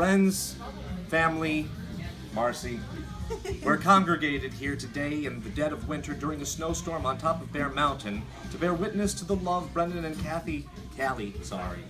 friends, family, Marcy, we're congregated here today in the dead of winter during a snowstorm on top of Bear Mountain to bear witness to the love Brendan and Kali, I'm sorry.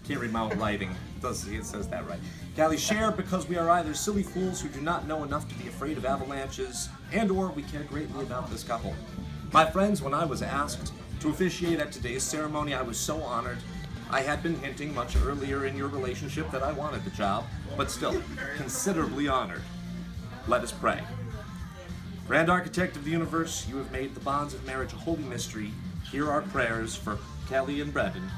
Can't read my own writing. It says that right. Kali share because we are either silly fools who do not know enough to be afraid of avalanches, and or we care greatly about this couple. My friends, when I was asked to officiate at today's ceremony, I was so honored. I had been hinting much earlier in your relationship that I wanted the job, but still, considerably honored. Let us pray. Grand Architect of the Universe, you have made the bonds of marriage a holy mystery. Hear our prayers for Kali and Brendan.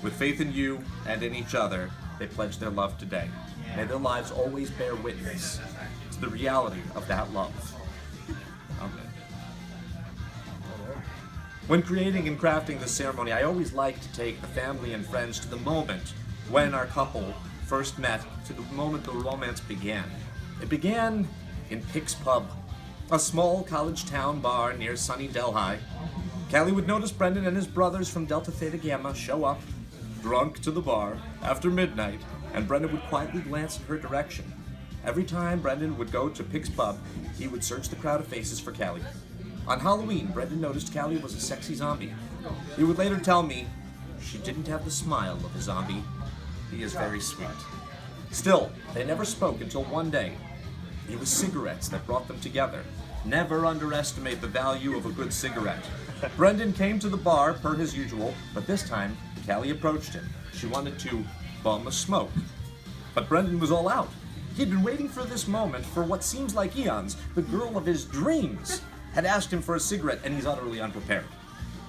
With faith in you and in each other, they pledge their love today. May their lives always bear witness to the reality of that love. Amen. When creating and crafting this ceremony, I always like to take the family and friends to the moment when our couple first met, to the moment the romance began. It began in Pick's Pub, a small college town bar near sunny Delhi. Kali would notice Brendan and his brothers from Delta Theta Gamma show up, drunk, to the bar after midnight, and Brendan would quietly glance in her direction. Every time Brendan would go to Pick's Pub, he would search the crowd of faces for Kali. On Halloween, Brendan noticed Kali was a sexy zombie. He would later tell me, she didn't have the smile of a zombie. He is very sweet. Still, they never spoke until one day. It was cigarettes that brought them together. Never underestimate the value of a good cigarette. Brendan came to the bar per his usual, but this time, Kali approached him. She wanted to bum a smoke. But Brendan was all out. He'd been waiting for this moment for what seems like eons. The girl of his dreams had asked him for a cigarette, and he's utterly unprepared.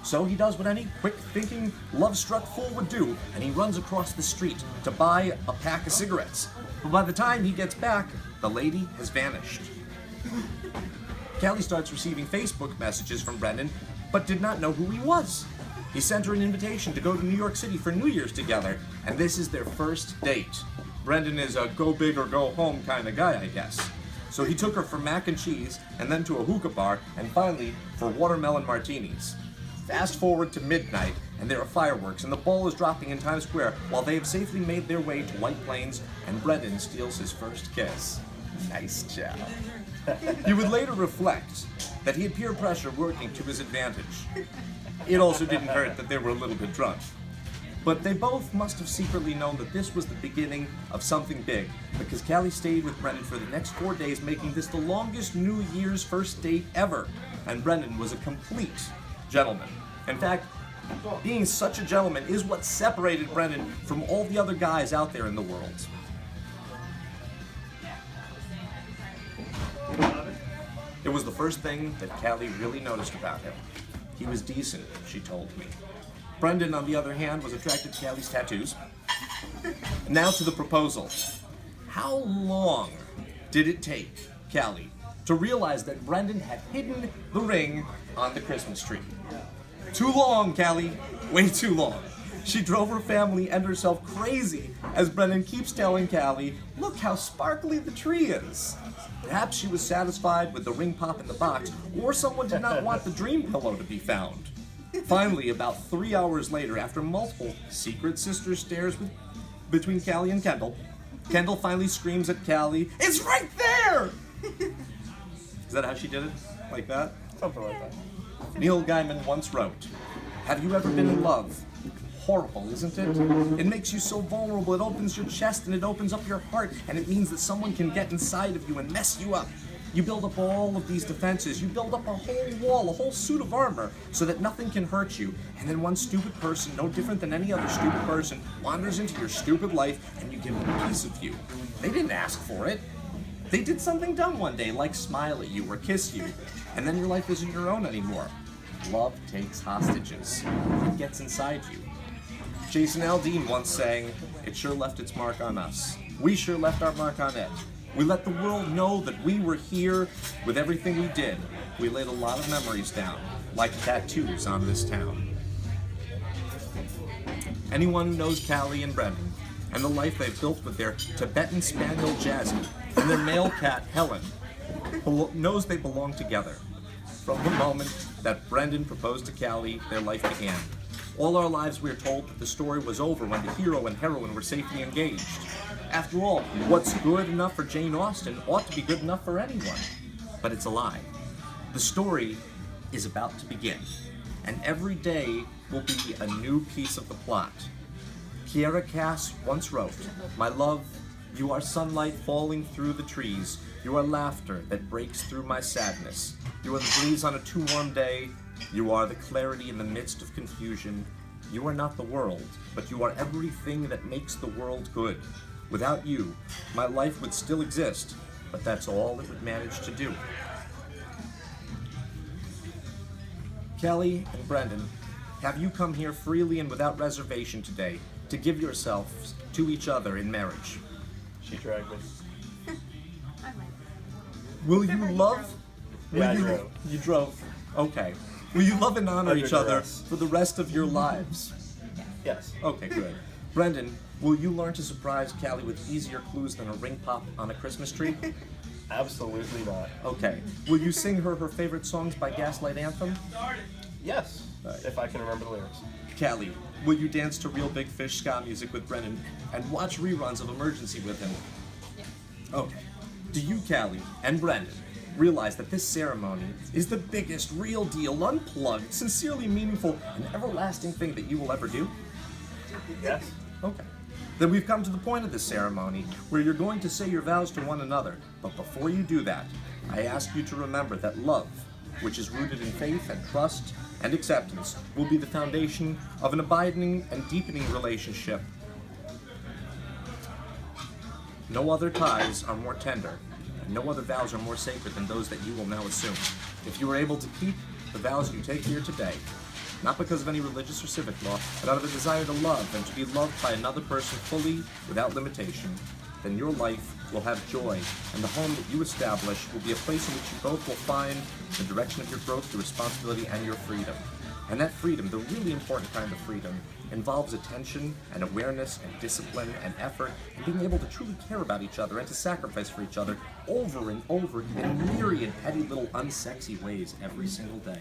So he does what any quick-thinking, love-struck fool would do, and he runs across the street to buy a pack of cigarettes. But by the time he gets back, the lady has vanished. Kali starts receiving Facebook messages from Brendan, but did not know who he was. He sent her an invitation to go to New York City for New Year's together, and this is their first date. Brendan is a go big or go home kind of guy, I guess. So he took her for mac and cheese, and then to a hookah bar, and finally for watermelon martinis. Fast forward to midnight, and there are fireworks, and the ball is dropping in Times Square while they have safely made their way to White Plains, and Brendan steals his first kiss. Nice job. He would later reflect that he had peer pressure working to his advantage. It also didn't hurt that they were a little bit drunk. But they both must have secretly known that this was the beginning of something big, because Kali stayed with Brendan for the next 4 days, making this the longest New Year's first date ever. And Brendan was a complete gentleman. In fact, being such a gentleman is what separated Brendan from all the other guys out there in the world. It was the first thing that Kali really noticed about him. He was decent, she told me. Brendan, on the other hand, was attracted to Kali's tattoos. Now to the proposal. How long did it take Kali to realize that Brendan had hidden the ring on the Christmas tree? Too long, Kali. Way too long. She drove her family and herself crazy as Brendan keeps telling Kali, look how sparkly the tree is. Perhaps she was satisfied with the ring pop in the box, or someone did not want the dream pillow to be found. Finally, about 3 hours later, after multiple secret sister stares between Kali and Kendall finally screams at Kali, it's right there! Is that how she did it? Like that? Something like that. Neil Gaiman once wrote, have you ever been in love? Horrible, isn't it? It makes you so vulnerable, it opens your chest and it opens up your heart, and it means that someone can get inside of you and mess you up. You build up all of these defenses, you build up a whole wall, a whole suit of armor, so that nothing can hurt you, and then one stupid person, no different than any other stupid person, wanders into your stupid life, and you give them a piece of you. They didn't ask for it. They did something dumb one day, like smile at you or kiss you, and then your life isn't your own anymore. Love takes hostages. It gets inside you. Jason Aldean once sang, it sure left its mark on us. We sure left our mark on it. We let the world know that we were here with everything we did. We laid a lot of memories down, like tattoos on this town. Anyone who knows Kali and Brendan, and the life they've built with their Tibetan spaniel Jazzy and their male cat Helen, knows they belong together. From the moment that Brendan proposed to Kali, their life began. All our lives we are told that the story was over when the hero and heroine were safely engaged. After all, what's good enough for Jane Austen ought to be good enough for anyone. But it's a lie. The story is about to begin, and every day will be a new piece of the plot. Kiera Cass once wrote, "My love, you are sunlight falling through the trees. You are laughter that breaks through my sadness. You are the breeze on a too warm day. You are the clarity in the midst of confusion. You are not the world, but you are everything that makes the world good. Without you, my life would still exist, but that's all it would manage to do." Kelly and Brendan, have you come here freely and without reservation today to give yourselves to each other in marriage? She dragged me. Will you love? Yeah, I you, drove. You drove. Okay. Will you love and honor Under each other duress. for the rest of your lives? Yes. Okay, good. Brendan, will you learn to surprise Callie with easier clues than a ring pop on a Christmas tree? Absolutely not. Okay. Will you sing her favorite songs by Gaslight Anthem? Yes. Right. If I can remember the lyrics. Callie, will you dance to Real Big Fish ska music with Brendan and watch reruns of Emergency with him? Yes. Okay. Do you, Callie, and Brendan realize that this ceremony is the biggest, real deal, unplugged, sincerely meaningful, and everlasting thing that you will ever do? Yes. Okay. Then we've come to the point of this ceremony where you're going to say your vows to one another. But before you do that, I ask you to remember that love, which is rooted in faith and trust and acceptance, will be the foundation of an abiding and deepening relationship. No other ties are more tender, and no other vows are more sacred than those that you will now assume. If you are able to keep the vows you take here today, not because of any religious or civic law, but out of a desire to love and to be loved by another person fully, without limitation, then your life will have joy, and the home that you establish will be a place in which you both will find the direction of your growth, your responsibility, and your freedom. And that freedom, the really important kind of freedom, involves attention and awareness and discipline and effort and being able to truly care about each other and to sacrifice for each other over and over in myriad petty little unsexy ways every single day.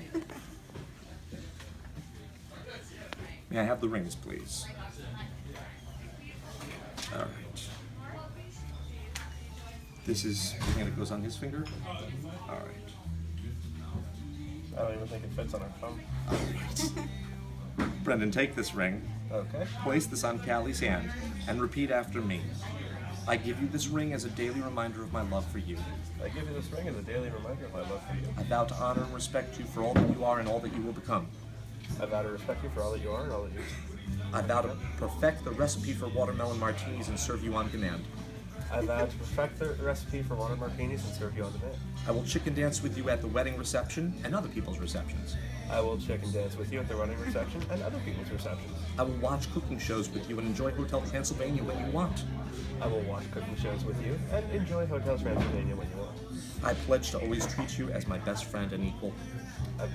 May I have the rings, please? All right. This is the thing that goes on his finger? All right. I don't even think it fits on our thumb. Brendan, take this ring, Okay. place this on Callie's hand, and repeat after me. I give you this ring as a daily reminder of my love for you. I give you this ring as a daily reminder of my love for you. I vow to honor and respect you for all that you are and all that you will become. I vow to respect you for all that you are and all that you I vow to perfect the recipe for watermelon martinis and serve you on demand. I vow to perfect the recipe for water martinis and serve you on demand. I will chicken dance with you at the wedding reception and other people's receptions. I will chicken dance with you at the wedding reception and other people's receptions. I will watch cooking shows with you and enjoy Hotel Transylvania when you want. I will watch cooking shows with you and enjoy Hotel Transylvania when you want. I pledge to always treat you as my best friend and equal. I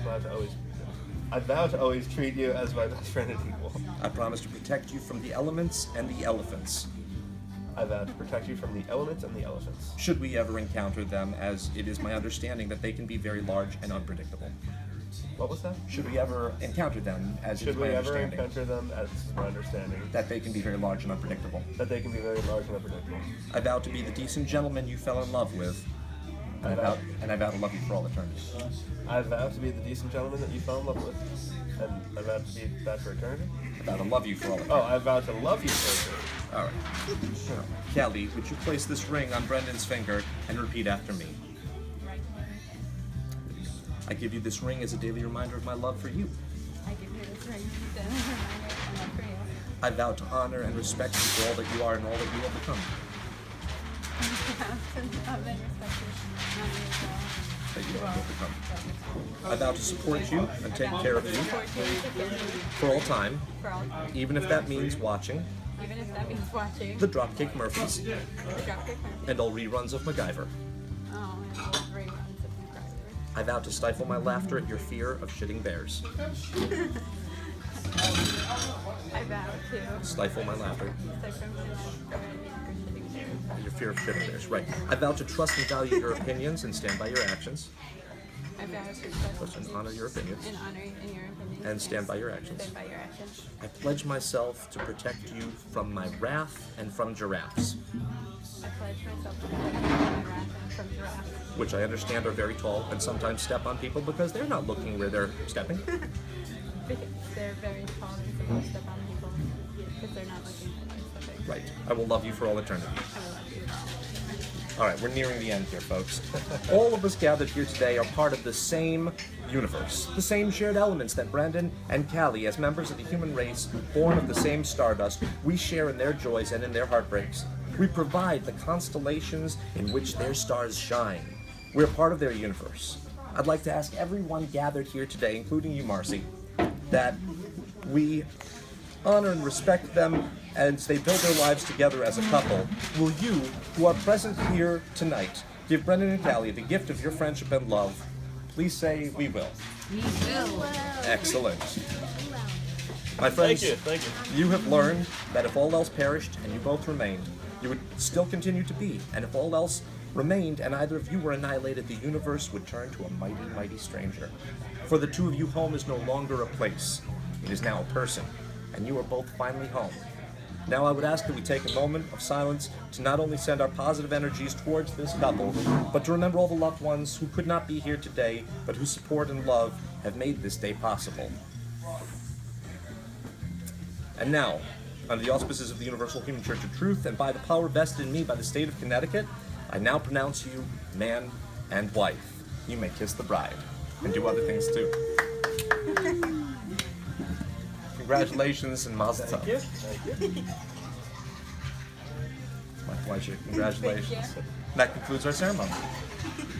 vow to always treat you as my best friend and equal. I promise to protect you from the elements and the elephants. I vow to protect you from the elements and the elephants. Should we ever encounter them, as it is my understanding that they can be very large and unpredictable. What was that? Should we ever encounter them, as it is Should my we ever understanding encounter them, as is my understanding, that they can be very large and unpredictable. that they can be very large and unpredictable. I vow to be the decent gentleman you fell in love with, and I vow to love you for all eternity. I vow to be the decent gentleman that you fell in love with, and I vow to be that for eternity. I vow to love you for all eternity. Oh, I vow to love you for eternity. All right. Kelly, would you place this ring on Brendan's finger and repeat after me? I give you this ring as a daily reminder of my love for you. I give you this ring as a daily reminder of my love for you. I vow to honor and respect you for all that you are and all that you will become. That you are and will become. I vow to support you and take care of you for all time, even if that means watching Even if that means watching the Dropkick Murphys the Dropkick Murphys. and all reruns of MacGyver. Oh, and all the reruns of MacGyver. I vow to stifle my laughter at your fear of shitting bears. I vow to Stifle my laughter stifle my laughter at your fear of shitting bears. Right. I vow to trust and value your opinions and stand by your actions. I vow to respect and honor your opinions, and honor in your opinions, and stand by your actions. Stand by your actions. I pledge myself to protect you from my wrath and from giraffes, I pledge myself to protect you from my wrath and from giraffes, which I understand are very tall and sometimes step on people because they're not looking where they're stepping. because they're very tall and sometimes step on people because they're not looking at their stepping. Right. I will love you for all eternity. I will love you. All right, we're nearing the end here, folks. All of us gathered here today are part of the same universe, the same shared elements that Brandon and Kali, as members of the human race, born of the same stardust, we share in their joys and in their heartbreaks. We provide the constellations in which their stars shine. We're part of their universe. I'd like to ask everyone gathered here today, including you, Marcy, that we honor and respect them as they build their lives together as a couple. Will you, who are present here tonight, give Brendan and Kali the gift of your friendship and love? Please say, we will. We will. Excellent. My friends, Thank you. you have learned that if all else perished and you both remained, you would still continue to be. And if all else remained and either of you were annihilated, the universe would turn to a mighty, mighty stranger. For the two of you, home is no longer a place. It is now a person. And you are both finally home. Now I would ask that we take a moment of silence to not only send our positive energies towards this couple, but to remember all the loved ones who could not be here today, but whose support and love have made this day possible. And now, under the auspices of the Universal Human Church of Truth, and by the power vested in me by the state of Connecticut, I now pronounce you man and wife. You may kiss the bride, and do other things too. Congratulations and mazel tov. Thank you. My pleasure. Congratulations. Thank you. That concludes our ceremony.